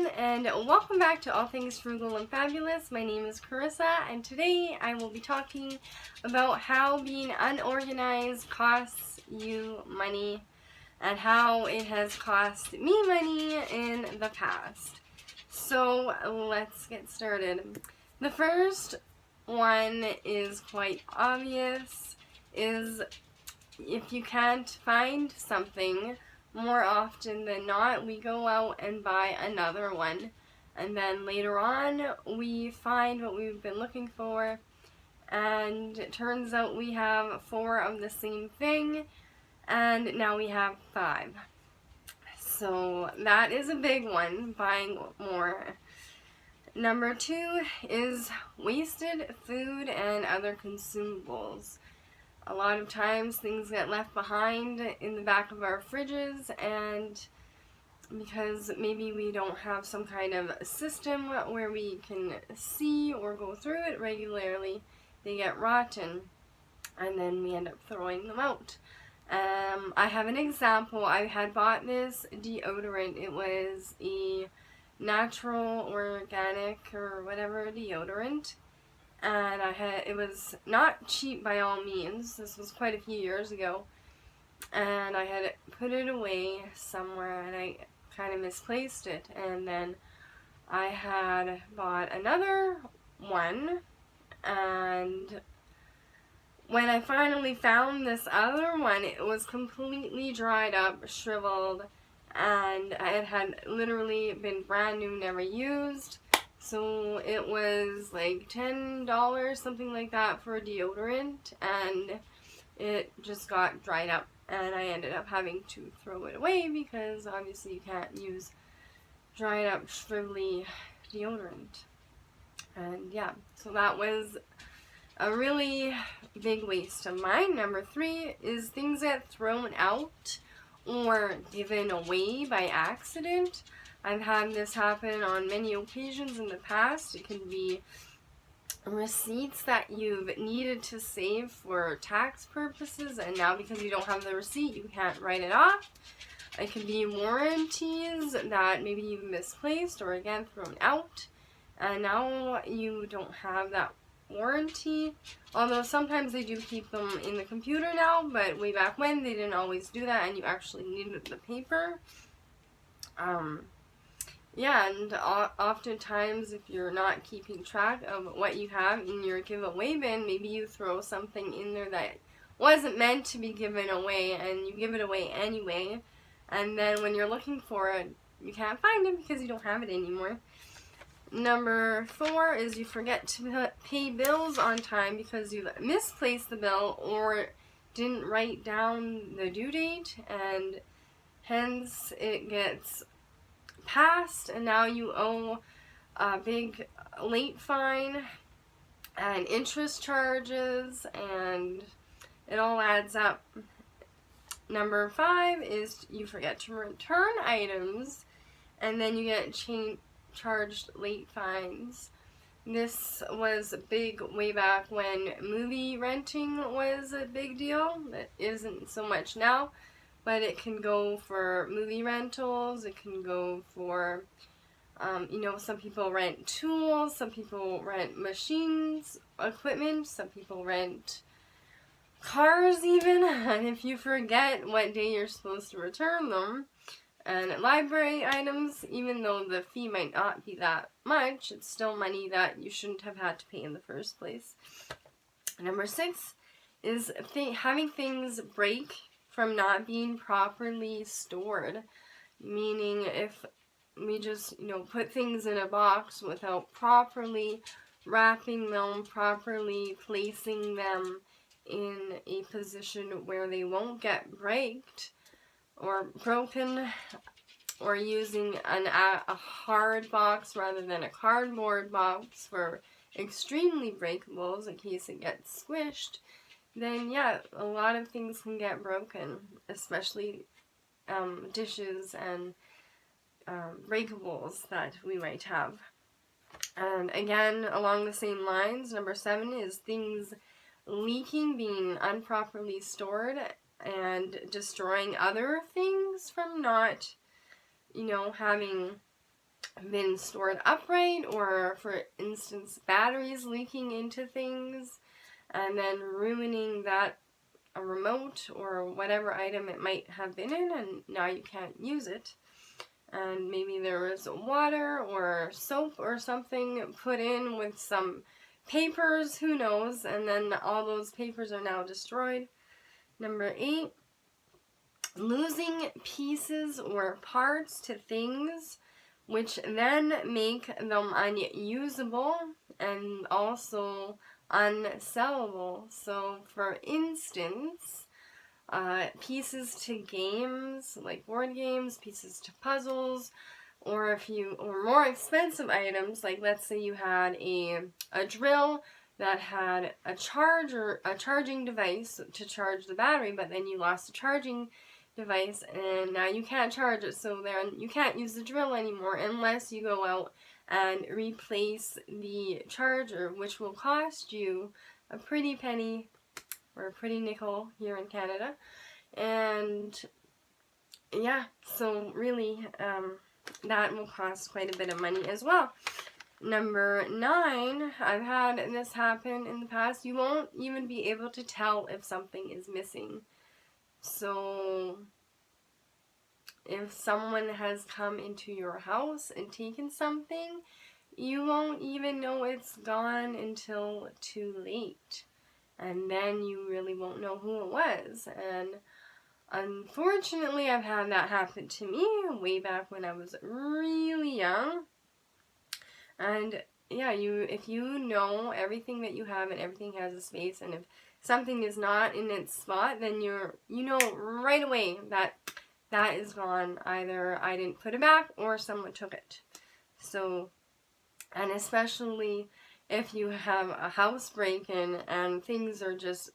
everyone, and welcome back to All Things Frugal and Fabulous. My name is Carissa, and today I will be talking about how being unorganized costs you money and how it has cost me money in the past. So let's get started. The first one is quite obvious, is if you can't find something, more often than not, we go out and buy another one. And then later on, we find what we've been looking for. And it turns out we have 4 of the same thing. And now we have 5. So that is a big one, buying more. Number 2 is wasted food and other consumables. A lot of times things get left behind in the back of our fridges, and because maybe we don't have some kind of system where we can see or go through it regularly, they get rotten and then we end up throwing them out. I have an example. I had bought this deodorant. It was a natural, organic, or whatever deodorant. And it was not cheap by all means. This was quite a few years ago. And I had put it away somewhere and I kind of misplaced it. And then I had bought another one. And when I finally found this other one, it was completely dried up, shriveled. And it had literally been brand new, never used. So it was like $10, something like that, for a deodorant, and it just got dried up, and I ended up having to throw it away because obviously you can't use dried up, shrivelly deodorant. And yeah, so that was a really big waste of mine. Number 3 is things that thrown out or given away by accident. I've had this happen on many occasions in the past. It can be receipts that you've needed to save for tax purposes, and now because you don't have the receipt, you can't write it off. It can be warranties that maybe you've misplaced or again thrown out, and now you don't have that warranty. Although sometimes they do keep them in the computer now, but way back when they didn't always do that, and you actually needed the paper. Yeah, and oftentimes if you're not keeping track of what you have in your giveaway bin, maybe you throw something in there that wasn't meant to be given away, and you give it away anyway, and then when you're looking for it, you can't find it because you don't have it anymore. Number 4 is you forget to pay bills on time because you misplaced the bill or didn't write down the due date, and hence it gets passed, and now you owe a big late fine and interest charges, and it all adds up. Number 5 is you forget to return items, and then you get charged late fines. This was big way back when movie renting was a big deal. It isn't so much now. But it can go for movie rentals, it can go for, some people rent tools, some people rent machines, equipment, some people rent cars even, and if you forget what day you're supposed to return them, and library items, even though the fee might not be that much, it's still money that you shouldn't have had to pay in the first place. Number 6 is having things break from not being properly stored, meaning if we just, put things in a box without properly wrapping them, properly placing them in a position where they won't get breaked or broken, or using a hard box rather than a cardboard box for extremely breakables in case it gets squished, then yeah, a lot of things can get broken, especially dishes and breakables that we might have. And again, along the same lines, number 7 is things leaking, being improperly stored, and destroying other things from not, having been stored upright, or for instance batteries leaking into things and then ruining that a remote or whatever item it might have been in, and now you can't use it. And maybe there was water or soap or something put in with some papers, who knows, and then all those papers are now destroyed. Number 8, losing pieces or parts to things, which then make them unusable and also unsellable. So for instance, pieces to games, like board games, pieces to puzzles, or more expensive items, like let's say you had a drill that had a charging device to charge the battery, but then you lost the charging device and now you can't charge it, so then you can't use the drill anymore unless you go out and replace the charger, which will cost you a pretty penny or a pretty nickel here in Canada. And yeah, so really that will cost quite a bit of money as well. Number 9, I've had this happen in the past. You won't even be able to tell if something is missing. So if someone has come into your house and taken something, you won't even know it's gone until too late. And then you really won't know who it was. And unfortunately, I've had that happen to me way back when I was really young. And yeah, if you know everything that you have and everything has a space, and if something is not in its spot, then you know right away that that is gone. Either I didn't put it back or someone took it. So, and especially if you have a house break-in and things are just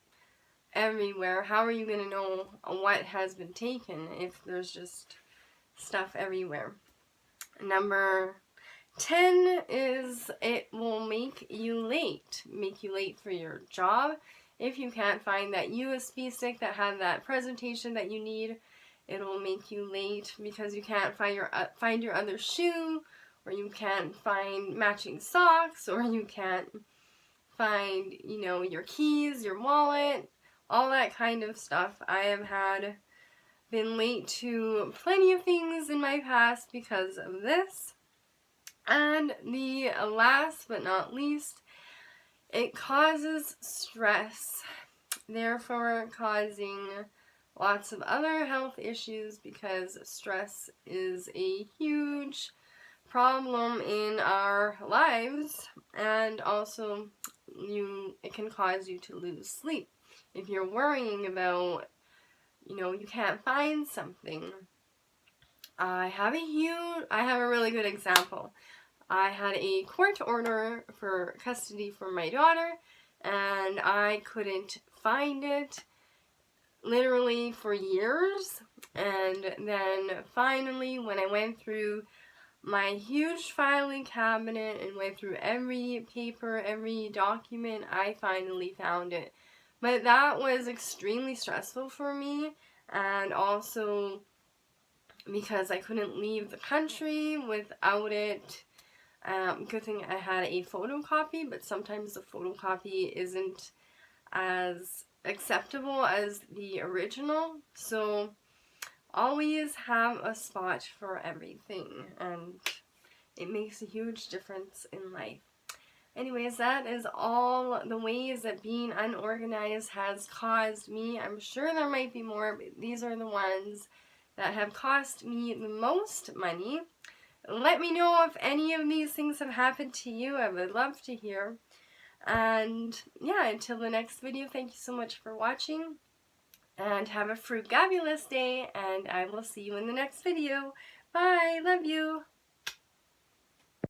everywhere, how are you going to know what has been taken if there's just stuff everywhere? Number 10 is it will make you late for your job. If you can't find that USB stick that had that presentation that you need, it'll make you late because you can't find your other shoe, or you can't find matching socks, or you can't find, your keys, your wallet, all that kind of stuff. I have been late to plenty of things in my past because of this. And the last but not least, it causes stress, therefore causing lots of other health issues, because stress is a huge problem in our lives, and also it can cause you to lose sleep if you're worrying about, you can't find something. I have a really good example. I had a court order for custody for my daughter, and I couldn't find it literally for years. And then finally, when I went through my huge filing cabinet and went through every paper, every document, I finally found it. But that was extremely stressful for me, and also because I couldn't leave the country without it. Good thing I had a photocopy, but sometimes the photocopy isn't as acceptable as the original. So always have a spot for everything, and it makes a huge difference in life. Anyways, that is all the ways that being unorganized has caused me. I'm sure there might be more, but these are the ones that have cost me the most money. Let me know if any of these things have happened to you. I would love to hear. And yeah, until the next video, thank you so much for watching. And have a frugabulous day, and I will see you in the next video. Bye! Love you!